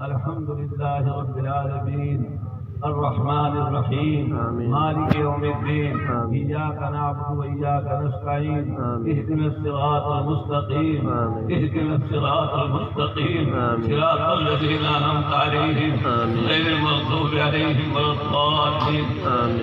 الحمد لله رب العالمين الرحمن الرحيم مالك يوم الدين إياك نعبد وإياك نستعين اهدنا الصراط المستقيم اهدنا الصراط المستقيم صراط الذين أنعمت عليهم غير المغضوب عليهم ولا الضالين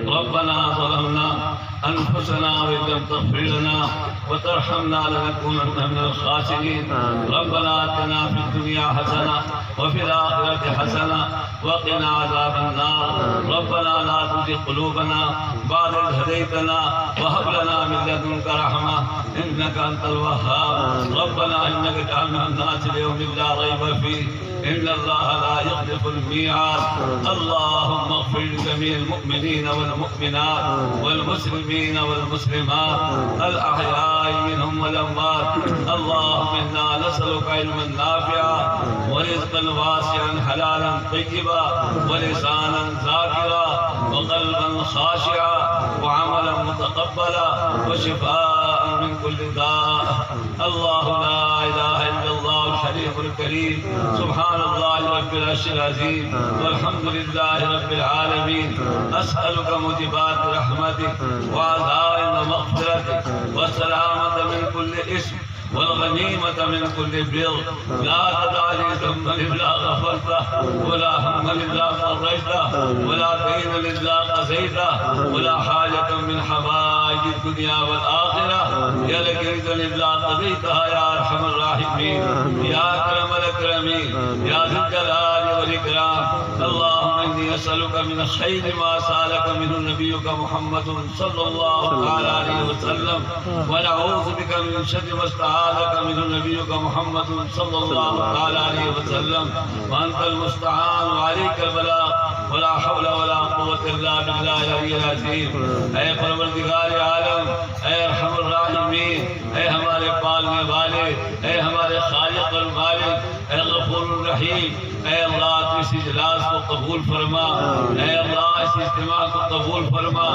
ربنا ظلمنا أنفسنا وإن لم تغفر لنا وترحمنا لنكونن من الخاسرين ربنا آتنا في الدنيا حسنة وفي الآخرة حسنة وقنا عذاب النار ربنا لا تزغ قلوبنا بعد إذ هديتنا وهب لنا من لدنك رحمة إنك أنت الوهاب ربنا إنك جعلنا الناس ليوم لا ريب فيه إن الله لا يخلف الميعاد اللهم اغفر لجميع المؤمنين والمؤمنات والمسلمين والمسلمات الأحياء منهم والأموات اللهم إنا نسألك علما نافعا ورزقا واسعا حلالا طيبا ولسانا ذاكرا وقلبا خاشعا وعملا متقبلا وشفاء من كل داء الله لا إله إلا الله الحليم الكريم سبحان الله رب العرش العظيم والحمد لله رب العالمين أسألك موجبات رحمتك وعزائم مغفرتك والسلامة من كل اسم والغنيمة من كل بر لا تدع لي ذنبا إلا غفرته ولا هما إلا فرجته ولا دينا إلا قضيته ولا حاجة من حوائج الدنيا والآخرة يا لك إلا قضيتها يا أرحم الراحمين يا أكرم الأكرمين يا ذا الجلال والإكرام اللهم إني أسألك من خير ما سألك منه نبيك محمد صلى الله عليه وسلم ونعوذ بك من شر ما استعاذك منه نبيك محمد صلى الله عليه وسلم وأنت المستعان وعليك البلاغ ولا حول ولا قوة إلا بالله العلي العظيم اے پروردگار عالم اے ارحم الراحمین اے ہمارے پالنے والے اے ہمارے خالق المالک اے غفور الرحیم اے اللہ اس اجلاس کو قبول فرما اے اللہ اس اجتماع کو قبول فرما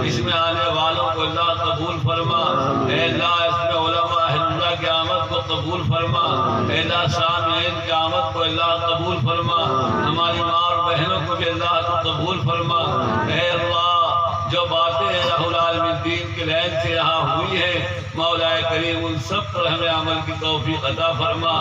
اس میں آنے والوں کو اللہ قبول فرما اے اللہ اس میں علماء اہل اللہ کی آمد کو قبول فرما اے اللہ سامعین کی آمد کو اللہ قبول فرما ہماری ماں اور بہنوں کو بھی اللہ کو قبول فرما اے اللہ جو باتیں الہ العالمین دین کے لین سے یہاں ہوئی ہے مولا کریم ان سب پر ہمیں عمل کی توفیق عطا فرما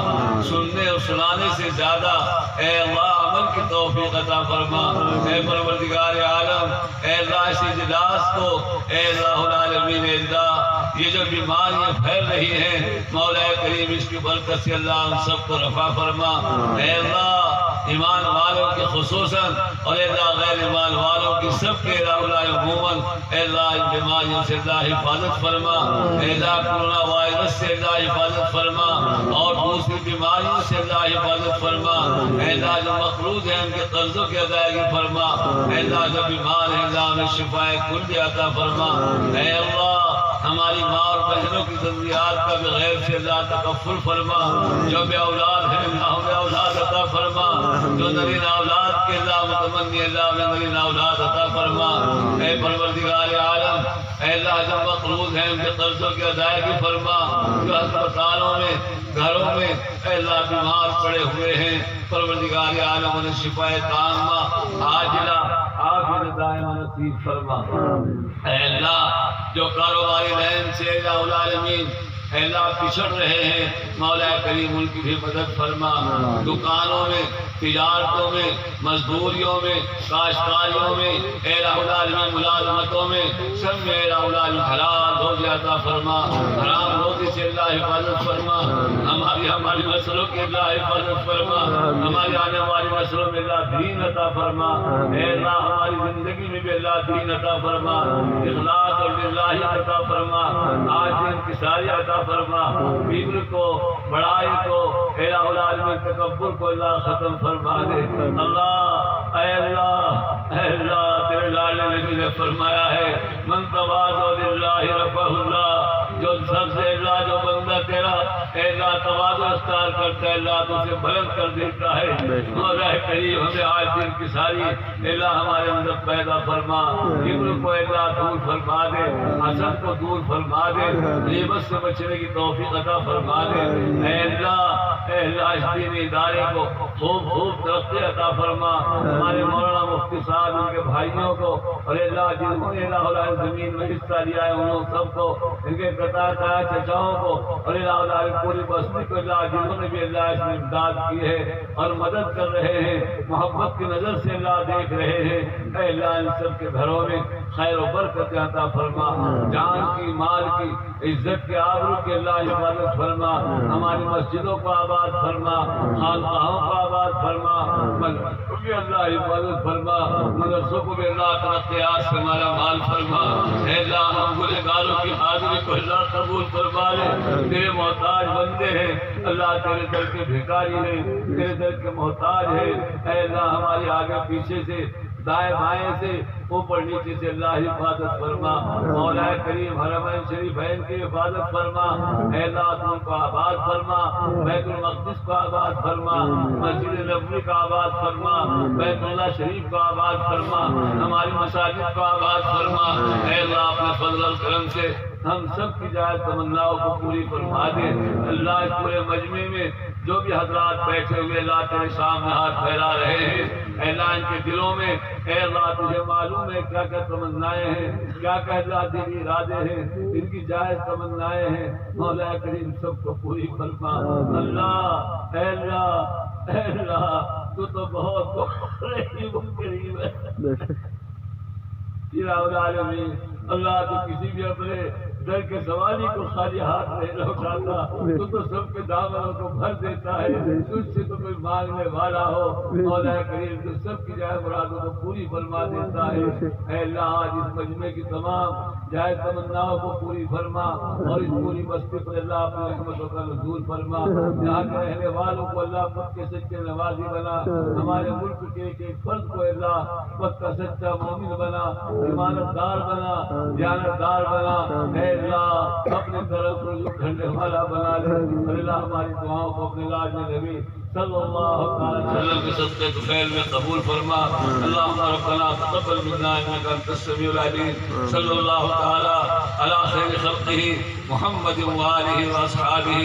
سننے اور سنانے سے زیادہ اے اللہ عمل کی توفیق عطا فرما اے پروردگار عالم اے اللہ اس اجلاس کو اے الہ العالمین اے اللہ یہ جو بیماریاں پھیل رہی ہیں مولا کریم اس کی برکت سے اللہ ہم سب کو رفع فرما اے اللہ ایمان والوں کی خصوصاً اور اے اللہ غیر ایمان والوں کی سب کے الہ عموماً اے اللہ ان بیماریوں سے اللہ حفاظت فرما اے اللہ کورونا وائرس سے اللہ حفاظت فرما اور دوسری بیماریوں سے اللہ حفاظت فرما اے اللہ جو مقروض ہیں ان کے قرضوں کی ادائیگی فرما اے اللہ جو بیمار ہیں اللہ انہیں شفاء کلی عطا فرما اے اللہ ہماری ماں اور بہنوں کی ضروریات کا بغیر سے اللہ تکفل فرما جو بے اولاد ہیں اللہ انہیں اولاد عطا فرما جو نرین اولاد کے اللہ متمنی اللہ انہیں نرین اولاد عطا فرما اے پروردگار عالم اے اللہ جو مقروض ہیں ان کے قرضوں کی ادائیگی فرما جو ہسپتالوں میں گھروں میں اے اللہ بیمار پڑے ہوئے ہیں پروردگار عالم انہیں شفاء تامہ عاجلہ عافیت دائمہ نصیب فرما اے اللہ جو کاروباری لین سے الہ العالمین اے اللہ پچھڑ رہے ہیں مولا کریم ان کی بھی مدد فرما دکانوں میں تجارتوں میں مزدوریوں میں کاشتکاریوں میں اے الہ العالمین ملازمتوں میں سب میں اے الہ العالمین حلال روزی عطا فرما حرام روزی سے اللہ حفاظت فرما ہماری نسلوں کی اللہ حفاظت فرما ہماری آنے والی نسلوں میں اللہ دین عطا فرما اے اللہ ہماری زندگی میں بھی اللہ دین عطا فرما اخلاص اور للہ عطا فرما آج انکساری عطا فرما بگڑ کو بڑائی کو اے الہ العالمین تکبر کو اللہ ختم فرما دے اللہ اے اللہ تیرے لاڈلے نبی نے فرمایا ہے من تواضع للہ رفعہ اللہ جو سب سے اللہ جو بندہ تیرا اے اللہ تواضع اختیار کرتا ہے اللہ تو اسے بلند کر دیتا ہے مولا کریم ہمیں آج دن کی ساری اللہ ہمارے اندر پیدا فرما کبر کو اللہ دور فرما دے حسد کو دور فرما دے غیبت سے بچنے کی توفیق عطا فرما دے اے اللہ اس دینی ادارے کو خوب خوب ترقی عطا فرما، ہمارے مولانا مفتی صاحب ان کے بھائیوں کو اور اللہ جنہوں نے الہ العالمین میں حصہ لیا ہے انہوں سب کو، ان کے قطار چچاؤں کو اور الہ العالمین پوری بستی کو اللہ جنہوں نے بھی اللہ اس میں امداد کی ہے اور مدد کر رہے ہیں، محبت کی نظر سے اللہ دیکھ رہے ہیں، اے اللہ ان سب کے گھروں میں خیر و برکت عطا فرما، جان کی مال کی عزت کے آبرو کے اللہ حفاظت فرما، ہماری مسجدوں کو آباد فرما، خانقاہوں کو آباد فرما، مدرسوں بھی اللہ حفاظت فرما، مدرسوں کو بھی اللہ ترقیات سے مالا مال فرما، اے اللہ ہم گنہگاروں کی حاضری کو اللہ قبول فرما لے، تیرے محتاج بندے ہیں اللہ، تیرے در کے بھکاری ہیں، تیرے در کے محتاج ہیں، اے اللہ ہماری آگے پیچھے سے دائیں بائیں سے اوپر نیچے سے اللہ حفاظت فرما، مولا کریم حرمین شریفین کی حفاظت فرما، اے اللہ تو ان کو آباد فرما، بیت المقدس کو آباد فرما، مسجد نبوی کو آباد فرما، بیت اللہ شریف کو آباد فرما، ہماری مساجد کو آباد فرما، اے اللہ اپنے فضل و کرم سے ہم سب کی جائز تمناؤں کو پوری فرما دے، اللہ اس پورے مجمع میں جو بھی حضرات بیٹھے ہوئے اللہ تیرے سامنے ہاتھ پھیلا رہے ہیں، اے اللہ ان کے دلوں میں اے اللہ تجھے معلوم ہے کیا کیا تمنائیں ہیں، کیا کیا اللہ دلی ارادے ہیں، ان کی جائز تمنائیں ہیں، مولا کریم سب کو پوری فرما، اللہ اے اللہ اے اللہ تو بہت رحیم و کریم ہے، الہ العالمین اللہ تو کسی بھی اپنے در کے سوالی کو خالی ہاتھ نہیں لوٹاتا، تو سب کے دامنوں کو بھر دیتا ہے، تجھ سے تو کوئی مانگنے والا ہو مولا کریم تو سب کی جائے مرادوں کو پوری فرما دیتا ہے، اے اللہ آج اس مجمع کی تمام جائز تمناؤں کو پوری فرما اور اس پوری بستی پر اللہ اپنے رحمتوں کا نزول فرما، یہاں کے رہنے والوں کو اللہ پکے سچے نوازی بنا، ہمارے ملک کے ایک فرد کو اللہ پکا سچا مومن بنا، ایمانت دار بنا، دیانت دار بنا، اے اللہ اپنے طرف رجوع کرنے والا بنا لے، اور اللہ ہماری دعاؤں کو اپنے لاج میں نبی صلی اللہ علیہ وسلم کے صدقے طفیل میں قبول فرما، اللہم ربنا تقبل منا انک انت السمیع العلیم، صلی اللہ تعالی علی خیر خلقہ محمد و آلہ و اصحابہ